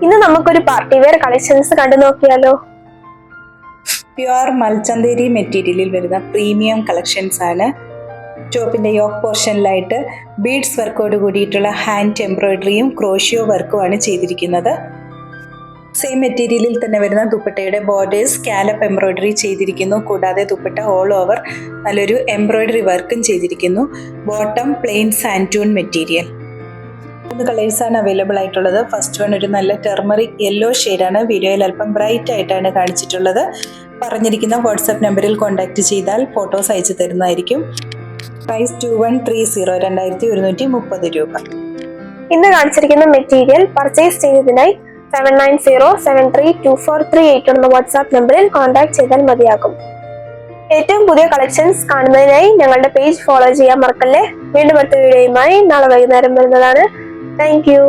ഇന്ന് നമുക്കൊരു party wear collections കണ്ടു നോക്കിയാലോ. പ്യുവർ മൽച്ചന്തേരി മെറ്റീരിയലിൽ വരുന്ന പ്രീമിയം കളക്ഷൻസ് ആണ്. ടോപ്പിന്റെ യോക്ക് പോർഷനിലായിട്ട് ബീഡ്സ് വർക്കോട് കൂടിയിട്ടുള്ള ഹാൻഡ് എംബ്രോയിഡറിയും ക്രോഷ്യോ വർക്കുമാണ് ചെയ്തിരിക്കുന്നത്. സെയിം മെറ്റീരിയലിൽ തന്നെ വരുന്ന ദുപ്പട്ടയുടെ ബോർഡേഴ്സ് സ്കാലപ്പ് എംബ്രോയിഡറി ചെയ്തിരിക്കുന്നു. കൂടാതെ ദുപ്പട്ട ഓൾ ഓവർ നല്ലൊരു എംബ്രോയിഡറി വർക്കും ചെയ്തിരിക്കുന്നു. Bottom plain santoon material. 3 കളേഴ്സാണ് അവൈലബിൾ ആയിട്ടുള്ളത്. ഫസ്റ്റ് വൺ ഒരു നല്ല ടെർമറിക് യെല്ലോ ഷെയ്ഡാണ്. വീഡിയോയിൽ അല്പം ബ്രൈറ്റ് ആയിട്ടാണ് കാണിച്ചിട്ടുള്ളത്. പറഞ്ഞിരിക്കുന്ന വാട്സാപ്പ് നമ്പറിൽ കോൺടാക്ട് ചെയ്താൽ ഫോട്ടോസ് അയച്ചു തരുന്നതായിരിക്കും. പ്രൈസ് 2130 2130 രൂപ. ഇന്ന് കാണിച്ചിരിക്കുന്ന മെറ്റീരിയൽ പർച്ചേസ് ചെയ്യുന്നതിനായി 7907324338 എന്ന വാട്സാപ്പ് നമ്പറിൽ കോൺടാക്ട് ചെയ്താൽ മതിയാകും. ഏറ്റവും പുതിയ കളക്ഷൻസ് കാണുന്നതിനായി ഞങ്ങളുടെ പേജ് ഫോളോ ചെയ്യാൻ മറക്കല്ലേ. വീണ്ടും അടുത്ത വീഡിയോയുമായി നാളെ വൈകുന്നേരം വരുന്നതാണ്. Thank you.